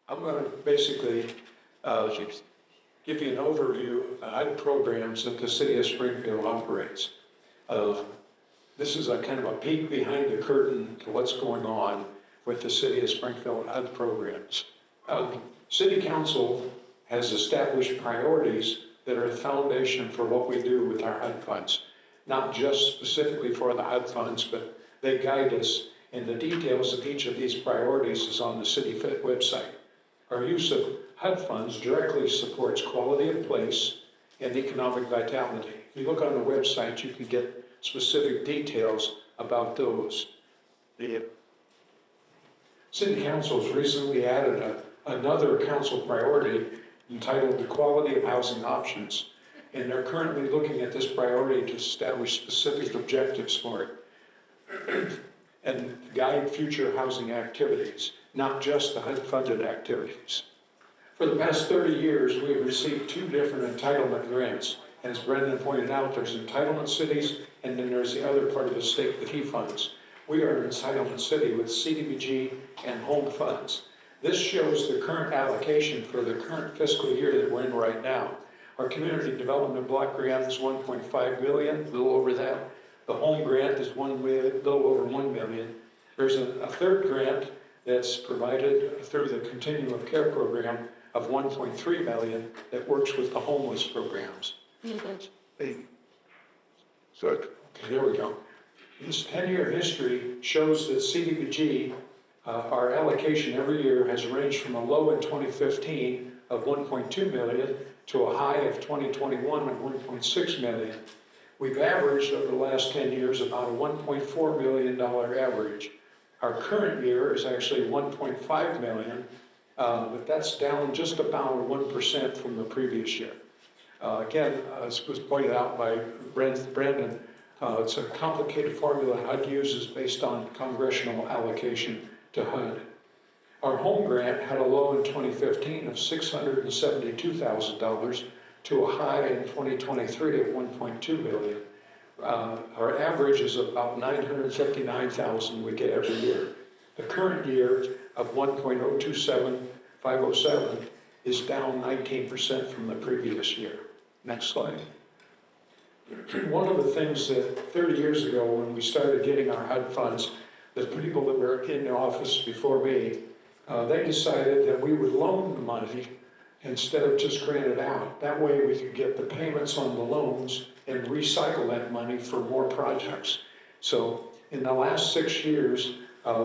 I'm going to basically give you an overview of the HUD programs that the city of Springfield operates. This is a kind of a peek behind the curtain to what's going on with the city of Springfield HUD programs. City Council has established priorities that are the foundation for what we do with our HUD funds. Not just specifically for the HUD funds, but they guide us, and the details of each of these priorities is on the city website. Our use of HUD funds directly supports quality of place and economic vitality. If you look on the website, you can get specific details about those. The City Council has recently added another council priority entitled the quality of housing options. And they're currently looking at this priority to establish specific objectives for it and guide future housing activities, not just the HUD-funded activities. For the past 30 years, we have received 2 different entitlement grants. As Brendan pointed out, there's entitlement cities, and then there's the other part of the state that he funds. We are an entitlement city with CDBG and home funds. This shows the current allocation for the current fiscal year that we're in right now. Our community development block grant is $1.5 million, a little over that. The home grant is a little over $1 million. There's a third grant that's provided through the Continuum of Care program of $1.3 million that works with the homeless programs. So, okay, there we go. This 10-year history shows that CDBG, our allocation every year has ranged from a low in 2015 of $1.2 million to a high of 2021 of $1.6 million. We've averaged over the last 10 years about a $1.4 million average. Our current year is actually $1.5 million, but that's down just about 1% from the previous year. Again, as was pointed out by Brandon, it's a complicated formula HUD uses based on congressional allocation to HUD. Our home grant had a low in 2015 of $672,000 to a high in 2023 of $1.2 million. Our average is about $959,000 we get every year. The current year of $1.027507 is down 19% from the previous year. Next slide. One of the things that 30 years ago when we started getting our HUD funds, the people that were in the office before me, they decided that we would loan the money instead of just grant it out. That way we could get the payments on the loans and recycle that money for more projects. So in the last 6 years,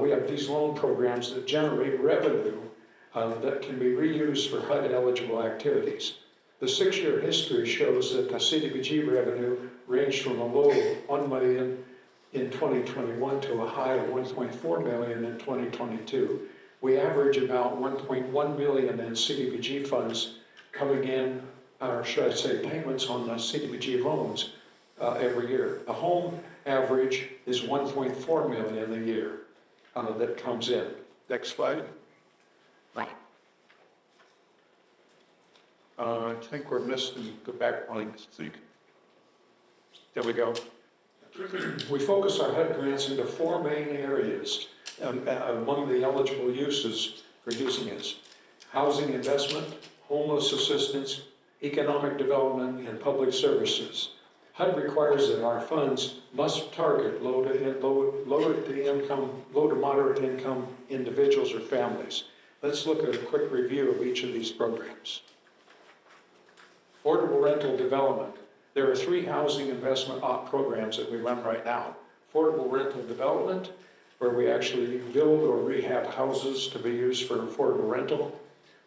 we have these loan programs that generate revenue that can be reused for HUD eligible activities. The 6-year history shows that the CDBG revenue ranged from a low of $1 million in 2021 to a high of $1.4 million in 2022. We average about $1.1 million in CDBG funds coming in, or should I say payments on the CDBG loans every year. The home average is $1.4 million a year that comes in. Next slide. Right. I think we're missing the back one. There we go. We focus our HUD grants into 4 main areas among the eligible uses for using this: housing investment, homeless assistance, economic development, and public services. HUD requires that our funds must target low to moderate income individuals or families. Let's look at a quick review of each of these programs. Affordable rental development. There are 3 housing investment programs that we run right now. Affordable rental development, where we actually build or rehab houses to be used for affordable rental.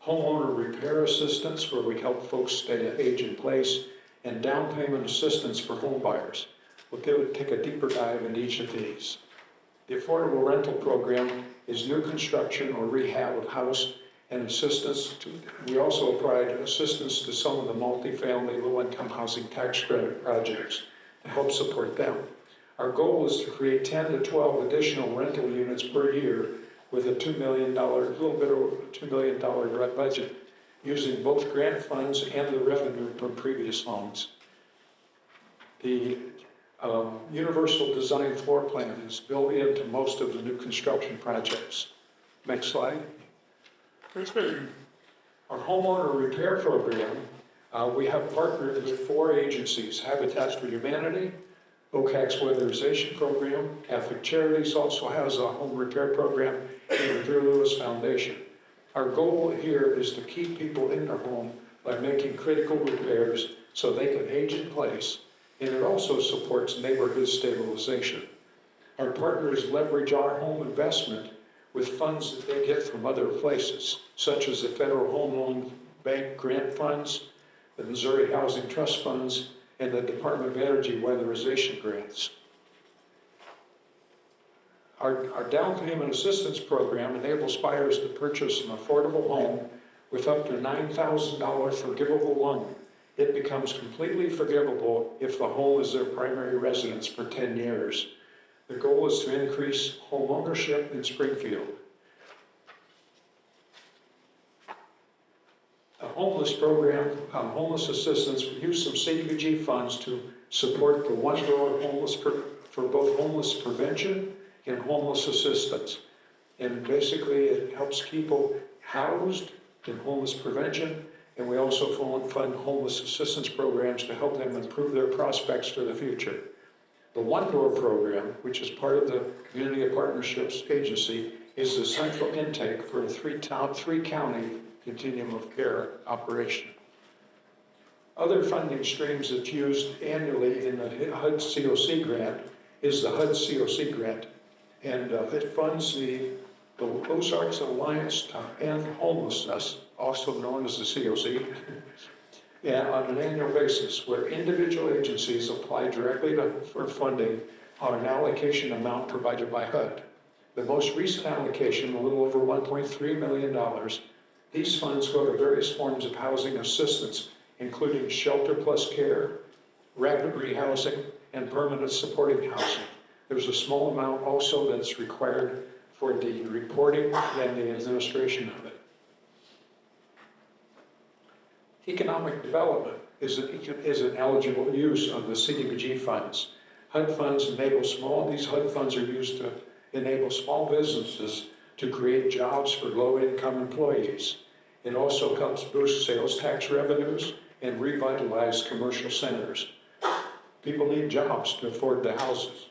Homeowner repair assistance, where we help folks stay age in place. And down payment assistance for home buyers. We'll take a deeper dive into each of these. The affordable rental program is new construction or rehab of house and assistance. We also provide assistance to some of the multifamily low-income housing tax credit projects to help support them. Our goal is to create 10 to 12 additional rental units per year with a $2 million, a little bit over $2 million budget, using both grant funds and the revenue from previous loans. The universal design floor plan is built into most of the new construction projects. Next slide. Our homeowner repair program, we have partnered with 4 agencies: Habitat for Humanity, OCAC's weatherization program, Catholic Charities also has a home repair program, and the Drew Lewis Foundation. Our goal here is to keep people in their home by making critical repairs so they can age in place, and it also supports neighborhood stabilization. Our partners leverage our home investment with funds that they get from other places, such as the Federal Home Loan Bank grant funds, the Missouri Housing Trust funds, and the Department of Energy weatherization grants. Our down payment assistance program enables buyers to purchase an affordable home with up to $9,000 forgivable loan. It becomes completely forgivable if the home is their primary residence for 10 years. The goal is to increase home ownership in Springfield. A homeless program, homeless assistance, we use some CDBG funds to support the one-door homeless for both homeless prevention and homeless assistance. And basically it helps people housed in homeless prevention, and we also fund homeless assistance programs to help them improve their prospects for the future. The one-door program, which is part of the Community of Partnerships Agency, is the central intake for a three-county continuum of care operation. Other funding streams that's used annually in the HUD-COC grant is the HUD-COC grant, and it funds the Ozarks Alliance to End Homelessness, also known as the COC, and on an annual basis, where individual agencies apply directly for funding on an allocation amount provided by HUD. The most recent allocation, a little over $1.3 million, these funds go to various forms of housing assistance, including shelter plus care, rapid rehousing, and permanent supporting housing. There's a small amount also that's required for the reporting and the administration of it. Economic development is an eligible use of the CDBG funds. HUD funds enable these HUD funds are used to enable small businesses to create jobs for low-income employees. It also helps boost sales tax revenues and revitalize commercial centers. People need jobs to afford the houses.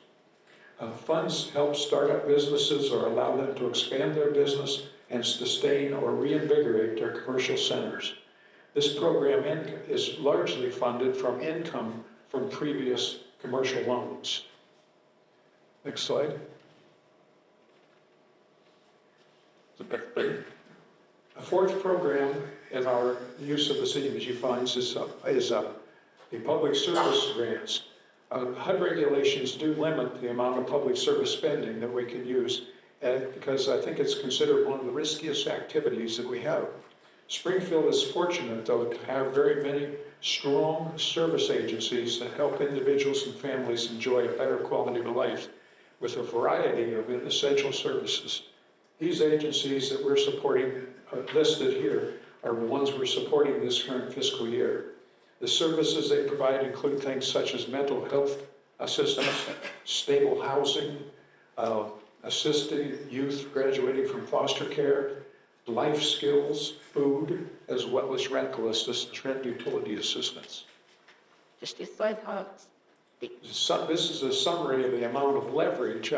Funds help start-up businesses or allow them to expand their business and sustain or reinvigorate their commercial centers. This program is largely funded from income from previous commercial loans. Next slide. A fourth program in our use of the CDBG funds is the public service grants. HUD regulations do limit the amount of public service spending that we can use because I think it's considered one of the riskiest activities that we have. Springfield is fortunate, though, to have very many strong service agencies that help individuals and families enjoy a better quality of life with a variety of essential services. These agencies that we're supporting, listed here, are the ones we're supporting this current fiscal year. The services they provide include things such as mental health assistance, stable housing, assisting youth graduating from foster care, life skills, food, as well as rental assistance, rent utility assistance. Just this slide, This is a summary of the amount of leverage.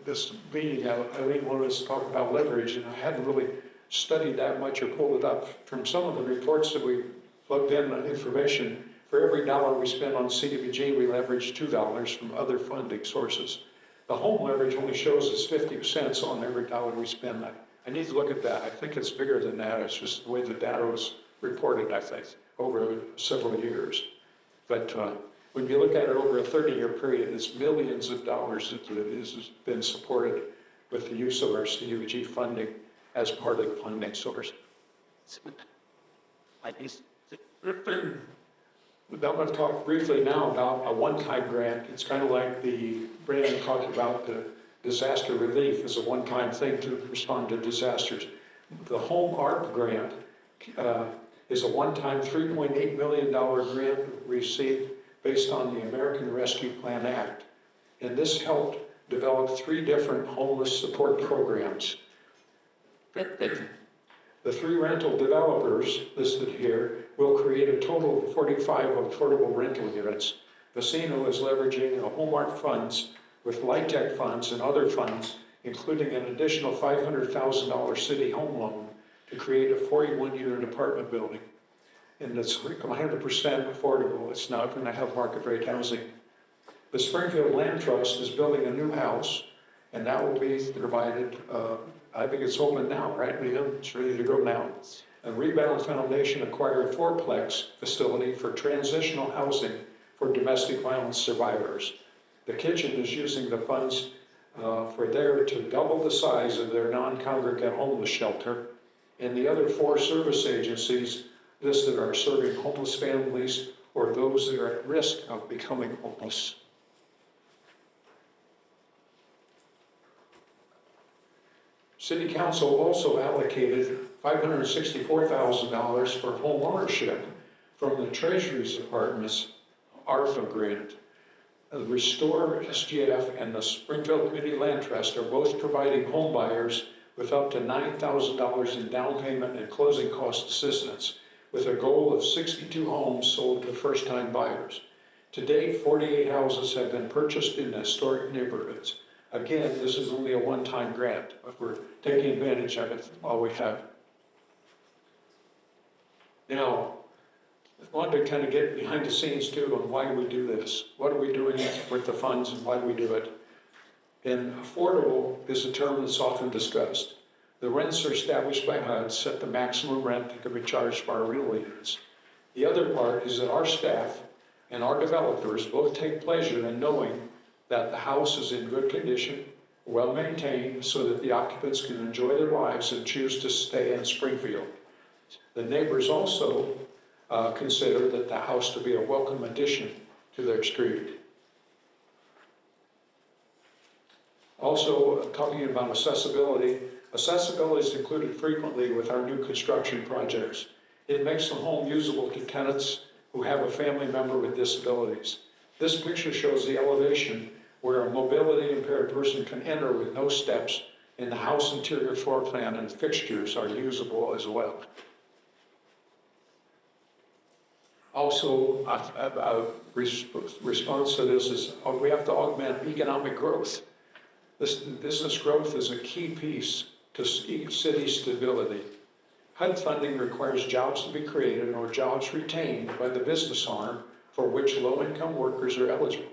This meeting, I didn't want us to talk about leverage, and I hadn't really studied that much or pulled it up. From some of the reports that we plugged in information, for every dollar we spend on CDBG, we leverage $2 from other funding sources. The home leverage only shows us 50 cents on every dollar we spend. I need to look at that. I think it's bigger than that. It's just the way the data was reported, I think, over several years. But when you look at it over a 30-year period, it's millions of dollars that has been supported with the use of our CDBG funding as part of the funding source. I'm going to talk briefly now about a one-time grant. It's kind of like the Brandon talked about the disaster relief as a one-time thing to respond to disasters. The Home ARP grant is a one-time $3.8 million grant received based on the American Rescue Plan Act. And this helped develop 3 different homeless support programs. The 3 rental developers listed here will create a total of 45 affordable rental units. Vecino is leveraging Hallmark funds with LIHTC funds and other funds, including an additional $500,000 city home loan to create a 41-unit apartment building. And it's 100% affordable. It's not going to have market rate housing. The Springfield Land Trust is building a new house, and that will be provided, I think it's open now, right, Leon? It's ready to go now. A Rebound Foundation acquired a 4-plex facility for transitional housing for domestic violence survivors. The kitchen is using the funds for there to double the size of their non-congregate homeless shelter, and the other 4 service agencies listed are serving homeless families or those that are at risk of becoming homeless. City Council also allocated $564,000 for home ownership from the Treasury's Department's ARPA grant. The Restore SGF and the Springfield Community Land Trust are both providing home buyers with up to $9,000 in down payment and closing cost assistance, with a goal of 62 homes sold to first-time buyers. To date, 48 houses have been purchased in historic neighborhoods. Again, this is only a one-time grant, but we're taking advantage of it while we have it. Now, I wanted to kind of get behind the scenes too on why we do this. What are we doing with the funds and why we do it? And affordable is a term that's often discussed. The rents are established by HUD, set the maximum rent that can be charged for our real units. The other part is that our staff and our developers both take pleasure in knowing that the house is in good condition, well maintained, so that the occupants can enjoy their lives and choose to stay in Springfield. The neighbors also consider that the house to be a welcome addition to their street. Also, talking about accessibility, accessibility is included frequently with our new construction projects. It makes the home usable to tenants who have a family member with disabilities. This picture shows the elevation where a mobility impaired person can enter with no steps, and the house interior floor plan and fixtures are usable as well. Also, a response to this is we have to augment economic growth. This business growth is a key piece to city stability. HUD funding requires jobs to be created or jobs retained by the business arm for which low-income workers are eligible.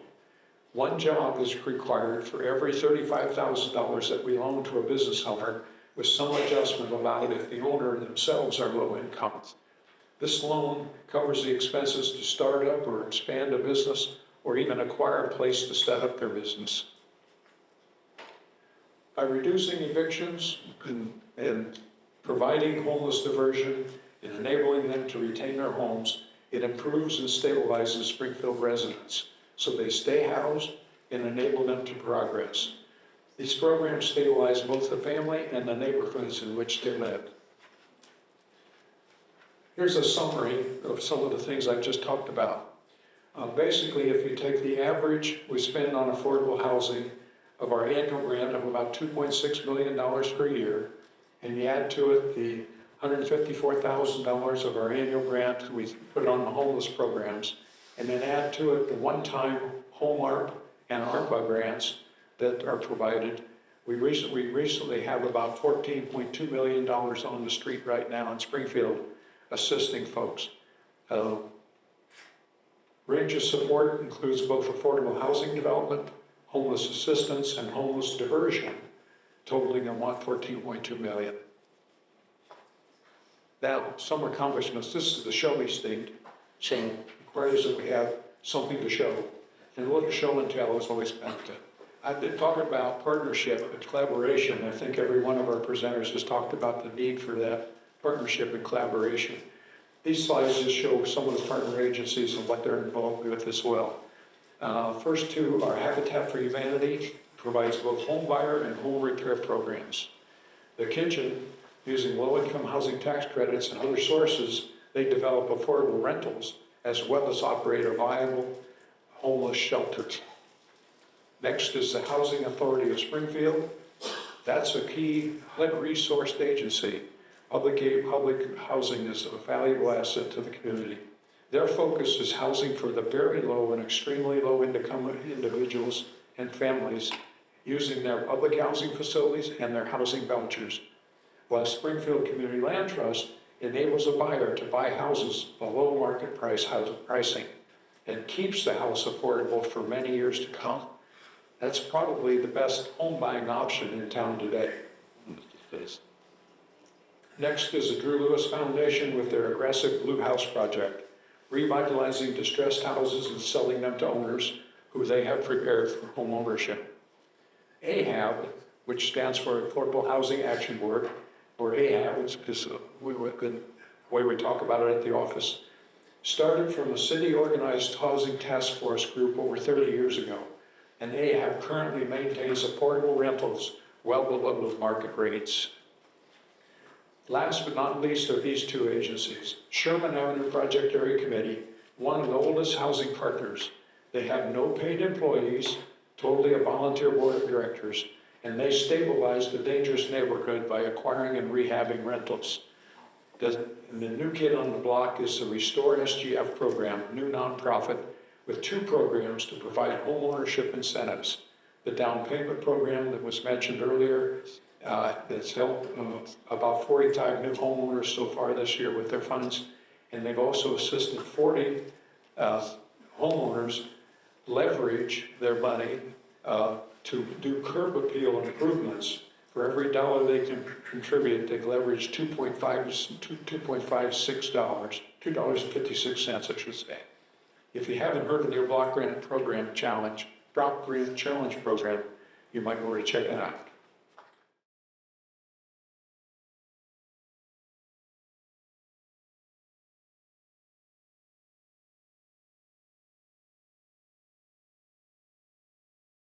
One job is required for every $35,000 that we loan to a business owner, with some adjustment allowed if the owner themselves are low income. This loan covers the expenses to start up or expand a business or even acquire a place to set up their business. By reducing evictions and providing homeless diversion and enabling them to retain their homes, it improves and stabilizes Springfield residents so they stay housed and enable them to progress. These programs stabilize both the family and the neighborhoods in which they live. Here's a summary of some of the things I've just talked about. Basically, if you take the average we spend on affordable housing of our annual grant of about $2.6 million per year, and you add to it the $154,000 of our annual grant we put on the homeless programs, and then add to it the one-time Hallmark and ARPA grants that are provided, we recently have about $14.2 million on the street right now in Springfield assisting folks. Range of support includes both affordable housing development, homeless assistance, and homeless diversion, totaling about $14.2 million. Now, some accomplishments. This is the show me state, so it requires that we have something to show. And a little show and tell is always benefit. I've been talking about partnership and collaboration. I think every one of our presenters has talked about the need for that partnership and collaboration. These slides just show some of the partner agencies and what they're involved with as well. First two are Habitat for Humanity, provides both home buyer and home repair programs. The Kitchen, using low-income housing tax credits and other sources, they develop affordable rentals as well as operate a viable homeless shelter. Next is the Housing Authority of Springfield. That's a key lead-resourced agency. Public housing is a valuable asset to the community. Their focus is housing for the very low and extremely low income individuals and families using their public housing facilities and their housing vouchers, while Springfield Community Land Trust enables a buyer to buy houses below market pricing and keeps the house affordable for many years to come. That's probably the best home buying option in town today. Next is the Drew Lewis Foundation with their aggressive Blue House project, revitalizing distressed houses and selling them to owners who they have prepared for home ownership. AHAB, which stands for Affordable Housing Action Board, or AHAB, is the way we talk about it at the office, started from a city-organized housing task force group over 30 years ago, and AHAB currently maintains affordable rentals well below the market rates. Last but not least are these two agencies. Sherman Avenue Project Area Committee, one of the oldest housing partners. They have no paid employees, totally a volunteer board of directors, and they stabilized a dangerous neighborhood by acquiring and rehabbing rentals. The new kid on the block is the Restore SGF program, new nonprofit, with two programs to provide home ownership incentives. The down payment program that was mentioned earlier, that's helped about 45 new homeowners so far this year with their funds, and they've also assisted 40 homeowners leverage their money to do curb appeal improvements. For every dollar they can contribute, they leverage $2.56, $2.56, I should say. If you haven't heard of their block grant program challenge, drop grant challenge program, you might want to check it out.